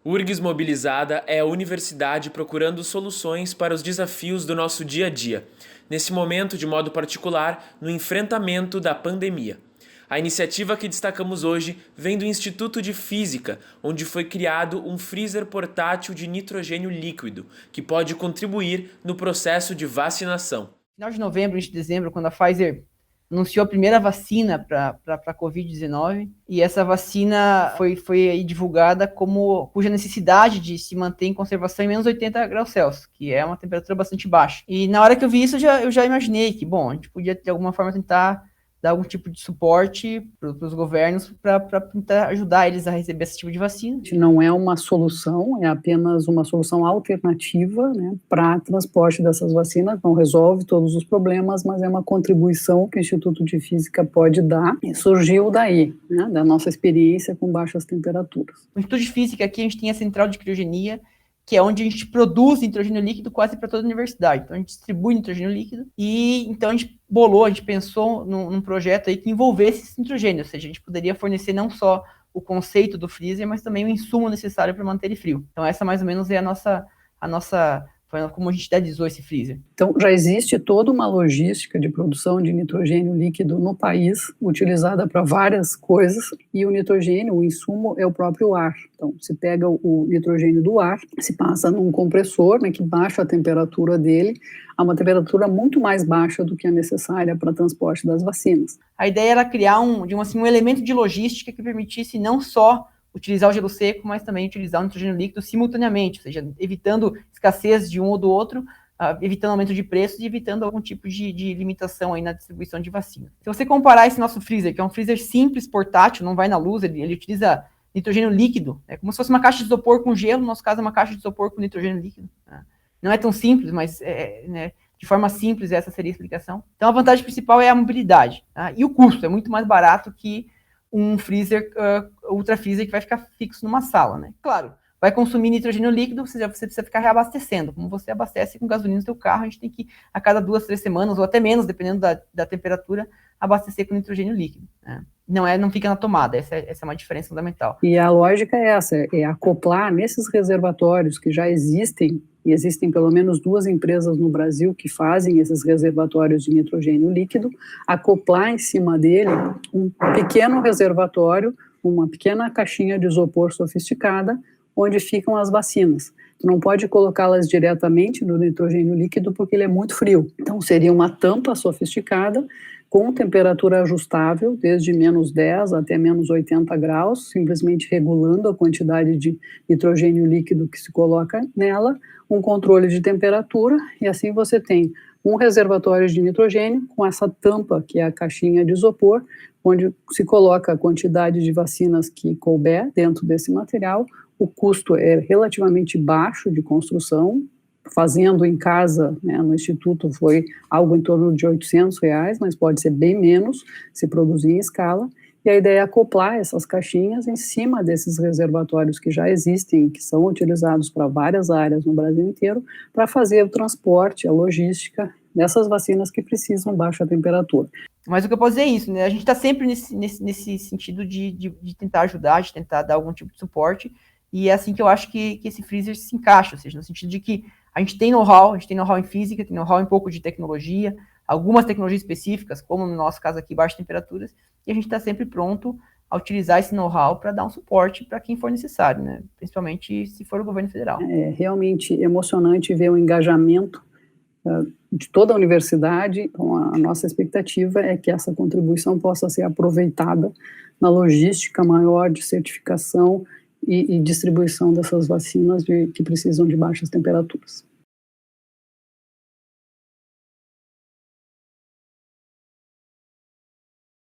URGS Mobilizada é a universidade procurando soluções para os desafios do nosso dia a dia, nesse momento, de modo particular, no enfrentamento da pandemia. A iniciativa que destacamos hoje vem do Instituto de Física, onde foi criado um freezer portátil de nitrogênio líquido, que pode contribuir no processo de vacinação. No final de novembro, início de dezembro, quando a Pfizer anunciou a primeira vacina para a Covid-19, e essa vacina foi aí divulgada cuja necessidade de se manter em conservação em menos 80 graus Celsius, que é uma temperatura bastante baixa. E na hora que eu vi isso, eu já imaginei que, bom, a gente podia de alguma forma tentar dar algum tipo de suporte para os governos para tentar ajudar eles a receber esse tipo de vacina. Não é uma solução, é apenas uma solução alternativa, né, para transporte dessas vacinas. Não resolve todos os problemas, mas é uma contribuição que o Instituto de Física pode dar. E surgiu daí, né, da nossa experiência com baixas temperaturas. No Instituto de Física aqui a gente tem a central de criogenia, que é onde a gente produz nitrogênio líquido quase para toda a universidade. Então a gente distribui nitrogênio líquido e então a gente pensou num projeto aí que envolvesse esse nitrogênio, ou seja, a gente poderia fornecer não só o conceito do freezer, mas também o insumo necessário para manter ele frio. Então essa mais ou menos é a nossa como a gente idealizou esse freezer. Então, já existe toda uma logística de produção de nitrogênio líquido no país, utilizada para várias coisas, e o nitrogênio, o insumo, é o próprio ar. Então, se pega o nitrogênio do ar, se passa num compressor, né, que baixa a temperatura dele a uma temperatura muito mais baixa do que a necessária para transporte das vacinas. A ideia era criar um elemento de logística que permitisse não só utilizar o gelo seco, mas também utilizar o nitrogênio líquido simultaneamente, ou seja, evitando escassez de um ou do outro, evitando aumento de preços e evitando algum tipo de limitação aí na distribuição de vacina. Se você comparar esse nosso freezer, que é um freezer simples, portátil, não vai na luz, ele utiliza nitrogênio líquido, é como se fosse uma caixa de isopor com gelo, no nosso caso é uma caixa de isopor com nitrogênio líquido. Não é tão simples, mas né, de forma simples essa seria a explicação. Então a vantagem principal é a mobilidade, tá? E o custo é muito mais barato que um freezer, ultra freezer, que vai ficar fixo numa sala, né? Claro, vai consumir nitrogênio líquido, você precisa ficar reabastecendo. Como você abastece com gasolina no seu carro, a gente tem que, a cada 2, 3 semanas, ou até menos, dependendo da temperatura, abastecer com nitrogênio líquido, né? Não fica na tomada, essa é uma diferença fundamental. E a lógica é essa, é acoplar nesses reservatórios que já existem, e existem pelo menos 2 empresas no Brasil que fazem esses reservatórios de nitrogênio líquido, acoplar em cima dele um pequeno reservatório, uma pequena caixinha de isopor sofisticada, onde ficam as vacinas. Tu não pode colocá-las diretamente no nitrogênio líquido porque ele é muito frio. Então seria uma tampa sofisticada com temperatura ajustável, desde menos 10 até menos 80 graus, simplesmente regulando a quantidade de nitrogênio líquido que se coloca nela, um controle de temperatura, e assim você tem um reservatório de nitrogênio com essa tampa, que é a caixinha de isopor, onde se coloca a quantidade de vacinas que couber dentro desse material. O custo é relativamente baixo de construção, fazendo em casa, né, no Instituto foi algo em torno de R$800, mas pode ser bem menos se produzir em escala, e a ideia é acoplar essas caixinhas em cima desses reservatórios que já existem, que são utilizados para várias áreas no Brasil inteiro, para fazer o transporte, a logística dessas vacinas que precisam baixa temperatura. Mas o que eu posso dizer é isso, né? A gente está sempre nesse sentido de tentar ajudar, de tentar dar algum tipo de suporte, e é assim que eu acho que esse freezer se encaixa, ou seja, no sentido de que a gente tem know-how em física, tem know-how em pouco de tecnologia, algumas tecnologias específicas, como no nosso caso aqui, baixas temperaturas, e a gente está sempre pronto a utilizar esse know-how para dar um suporte para quem for necessário, né? Principalmente se for o governo federal. É realmente emocionante ver o engajamento de toda a universidade. Então, a nossa expectativa é que essa contribuição possa ser aproveitada na logística maior de certificação e distribuição dessas vacinas que precisam de baixas temperaturas.